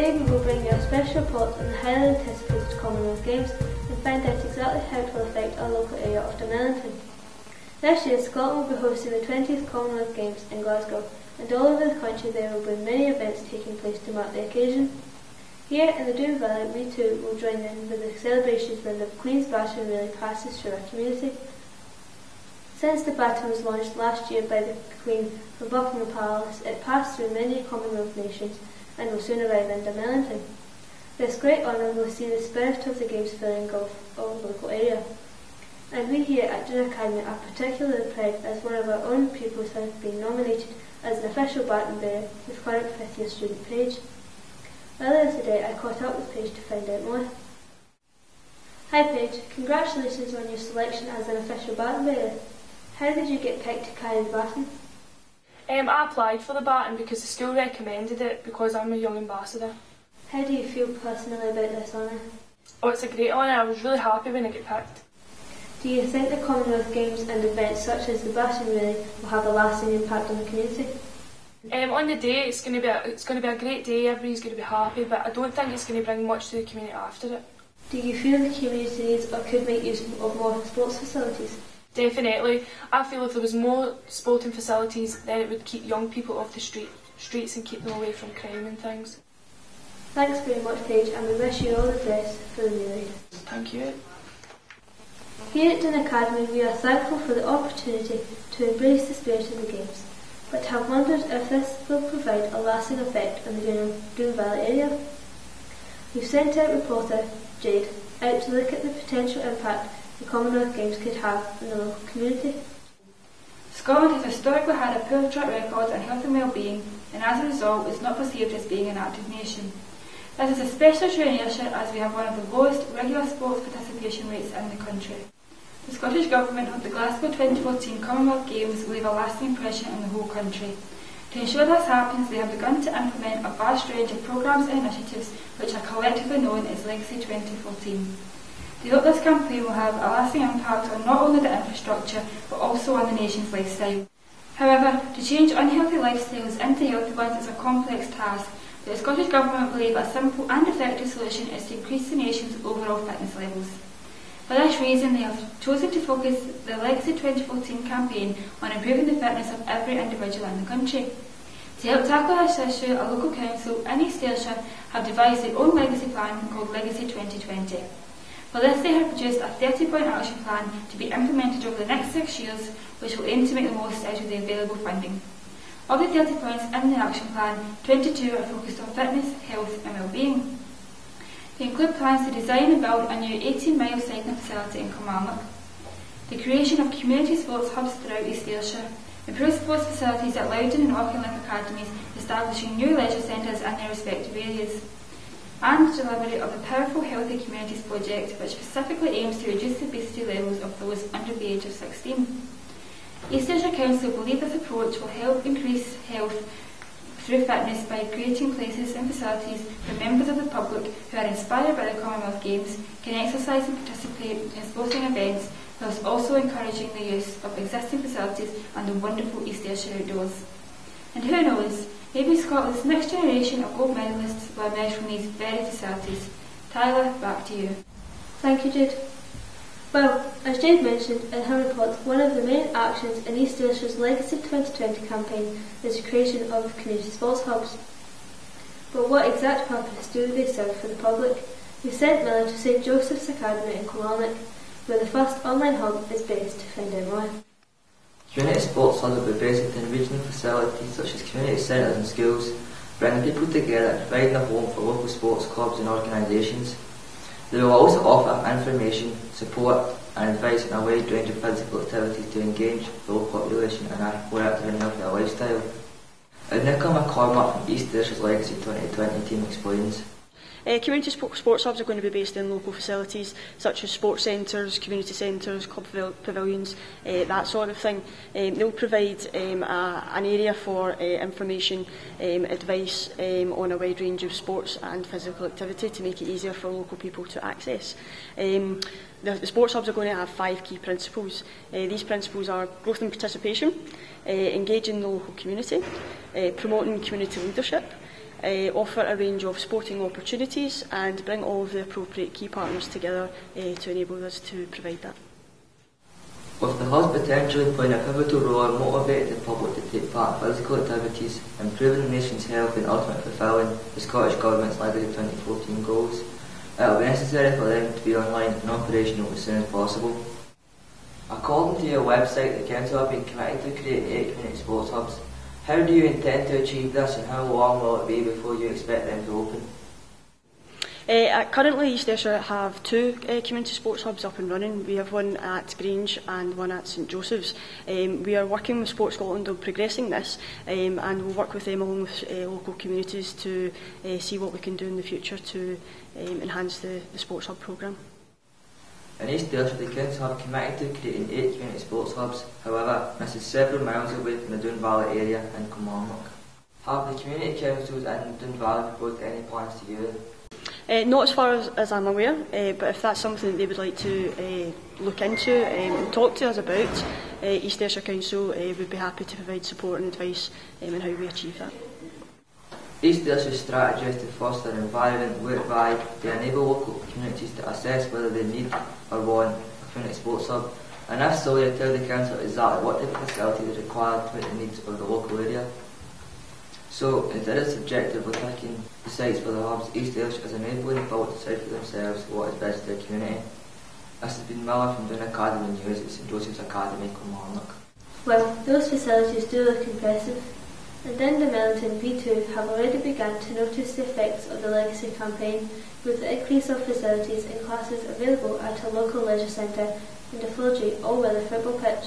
Today we will bring you a special report on the highly anticipated Commonwealth Games and find out exactly how it will affect our local area of Dunmellington. This year Scotland will be hosting the 20th Commonwealth Games in Glasgow, and all over the country there will be many events taking place to mark the occasion. Here in the Doon Valley we too will join in with the celebrations when the Queen's Baton really passes through our community. Since the baton was launched last year by the Queen from Buckingham Palace, it passed through many Commonwealth nations and will soon arrive in Dunmellington. This great honour will see the spirit of the Games fully engulf our local area. And we here at Doon Academy are particularly proud as one of our own pupils has been nominated as an official baton bearer with current 5th year student Paige. Earlier today I caught up with Paige to find out more. Hi Paige, congratulations on your selection as an official baton bearer. How did you get picked to carry the baton? I applied for the baton because the school recommended it because I'm a young ambassador. How do you feel personally about this honour? Oh, it's a great honour. I was really happy when I got picked. Do you think the Commonwealth Games and events such as the baton relay will have a lasting impact on the community? On the day, it's going to be a great day. Everybody's going to be happy, but I don't think it's going to bring much to the community after it. Do you feel the community needs or could make use of more sports facilities? Definitely. I feel if there was more sporting facilities, then it would keep young people off the streets and keep them away from crime and things. Thanks very much, Paige, and we wish you all the best for the relay. Thank you. Here at Doon Academy we are thankful for the opportunity to embrace the spirit of the Games, but have wondered if this will provide a lasting effect on the Doon Valley area. We've sent out reporter Jade out to look at the potential impact the Commonwealth Games could have on the local community. Scotland has historically had a poor track record in health and well-being, and as a result is not perceived as being an active nation. This is especially true in Ayrshire as we have one of the lowest regular sports participation rates in the country. The Scottish Government hope the Glasgow 2014 Commonwealth Games will leave a lasting impression on the whole country. To ensure this happens, they have begun to implement a vast range of programmes and initiatives which are collectively known as Legacy 2014. They hope this campaign will have a lasting impact on not only the infrastructure but also on the nation's lifestyle. However, to change unhealthy lifestyles into healthy ones is a complex task, but the Scottish Government believe a simple and effective solution is to increase the nation's overall fitness levels. For this reason, they have chosen to focus the Legacy 2014 campaign on improving the fitness of every individual in the country. To help tackle this issue, a local council in East Ayrshire have devised their own legacy plan called Legacy 2020. For this, they have produced a 30-point action plan to be implemented over the next 6 years, which will aim to make the most out of the available funding. Of the 30 points in the action plan, 22 are focused on fitness, health and well-being. They include plans to design and build a new 18-mile cycling facility in Kilmarnock, the creation of community sports hubs throughout East Ayrshire, improved sports facilities at Loudon and Auchinleck academies, establishing new leisure centres in their respective areas, and delivery of the Powerful Healthy Communities project, which specifically aims to reduce the obesity levels of those under the age of 16. East Ayrshire Council believe this approach will help increase health through fitness by creating places and facilities where members of the public who are inspired by the Commonwealth Games can exercise and participate in sporting events, whilst also encouraging the use of existing facilities and the wonderful East Ayrshire outdoors. And who knows, maybe Scotland's next generation of gold medalists will emerge from these very facilities. Tyler, back to you. Thank you, Jade. Well, as Jade mentioned in her report, one of the main actions in East Ayrshire's Legacy 2020 campaign is the creation of community sports hubs. But what exact purpose do they serve for the public? We sent Miller to St Joseph's Academy in Kilmarnock, where the first online hub is based, to find out more. Community sports hubs will be based in regional facilities such as community centres and schools, bringing people together and providing a home for local sports clubs and organisations. They will also offer information, support and advice on a wide range of physical activities to engage the local population in a more active and healthier lifestyle. As Nicola McCormack from East Ayrshire's Legacy 2020 team explains. Community sports hubs are going to be based in local facilities such as sports centres, community centres, club pavilions, that sort of thing. They'll provide an area for information, advice on a wide range of sports and physical activity to make it easier for local people to access. The sports hubs are going to have 5 key principles. These principles are growth and participation, engaging the local community, promoting community leadership, offer a range of sporting opportunities and bring all of the appropriate key partners together to enable us to provide that. With the hubs potentially playing a pivotal role in motivating the public to take part in physical activities, improving the nation's health and ultimately fulfilling the Scottish Government's Legacy 2014 goals, it will be necessary for them to be online and operational as soon as possible. According to your website, the Council have been committed to create 8 community sports hubs. How do you intend to achieve this, and how long will it be before you expect them to open? Currently, East Ayrshire have 2 community sports hubs up and running. We have one at Grange and one at St Joseph's. We are working with Sport Scotland on progressing this, and we'll work with them along with local communities to see what we can do in the future to enhance the sports hub programme. In East Ayrshire, the Council have committed to creating 8 community sports hubs. However, this is several miles away from the Doon Valley area in Kilmarnock. Have the community councils in Doon Valley proposed any plans to you? Not as far as I'm aware, but if that's something that they would like to look into and talk to us about, East Ayrshire Council would be happy to provide support and advice on how we achieve that. East Ayrshire strategy is to foster an environment whereby they enable local communities to assess whether they need or want a community sports hub, and if so, they tell the council exactly what type of facility is required to meet the needs of the local area. So, instead of subjectively picking the sites for the hubs, East Ayrshire is enabling the public to decide for themselves what is best for their community. This has been Miller from Doon Academy News at St Joseph's Academy, Kilmarnock. Well, those facilities do look impressive, and in Millington V2 have already begun to notice the effects of the Legacy campaign with the increase of facilities and classes available at a local leisure centre and a full G all-weather football pitch,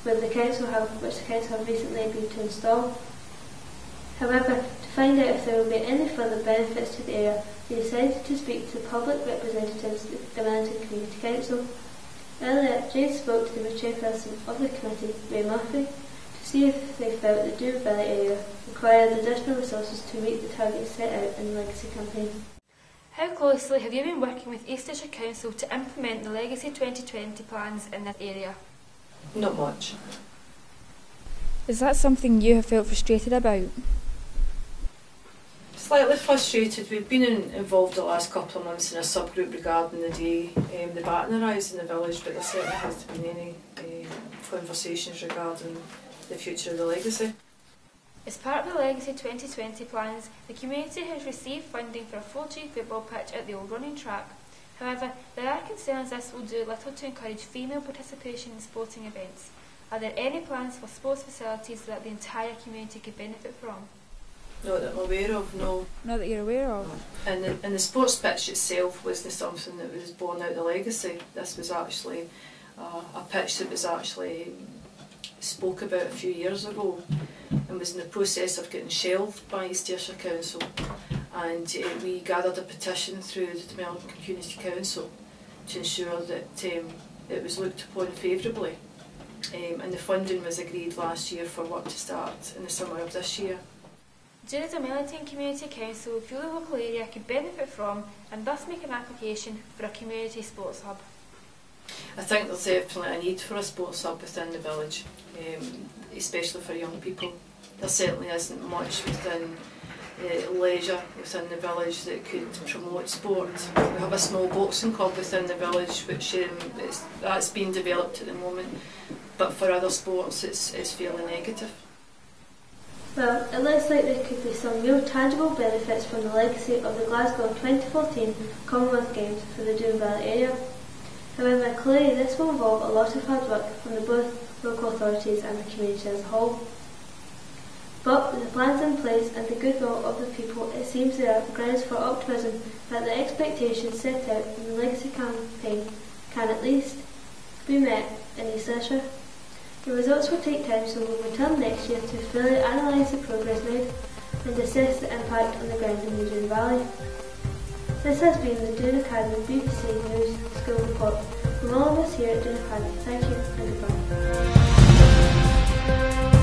which the council have recently agreed to install. However, to find out if there will be any further benefits to the area, we decided to speak to public representatives of the Millington Community Council. Earlier, Jay spoke to the chairperson of the committee, Ray Murphy, to see if they felt the Doon Valley area required additional resources to meet the targets set out in the Legacy campaign. How closely have you been working with East Ayrshire Council to implement the Legacy 2020 plans in this area? Not much. Is that something you have felt frustrated about? Slightly frustrated. We've been involved the last couple of months in a subgroup regarding the day the baton rise in the village, but there certainly hasn't been any conversations regarding the future of the Legacy. As part of the Legacy 2020 plans, the community has received funding for a full G football pitch at the old running track. However, there are concerns this will do little to encourage female participation in sporting events. Are there any plans for sports facilities that the entire community could benefit from? Not that I'm aware of, no. Not that you're aware of? And the sports pitch itself wasn't something that was born out of the Legacy. This was actually a pitch that was actually spoke about a few years ago and was in the process of getting shelved by East Ayrshire Council, and we gathered a petition through the Millington Community Council to ensure that it was looked upon favourably, and the funding was agreed last year for work to start in the summer of this year. Do the Millington Community Council feel the local area could benefit from and thus make an application for a community sports hub? I think there's definitely a need for a sports hub within the village, especially for young people. There certainly isn't much within leisure within the village that could promote sport. We have a small boxing club within the village, which that's being developed at the moment, but for other sports it's fairly negative. Well, it looks like there could be some real tangible benefits from the legacy of the Glasgow 2014 Commonwealth Games for the Doon Valley area. However, clearly this will involve a lot of hard work from both local authorities and the community as a whole. But with the plans in place and the goodwill of the people, it seems there are grounds for optimism that the expectations set out in the legacy campaign can at least be met in East Ayrshire. The results will take time, so we'll return next year to fully analyse the progress made and assess the impact on the ground in the Doon Valley. This has been the Doon Academy BBC News School Report. From all of us here at Doon Academy, thank you and goodbye.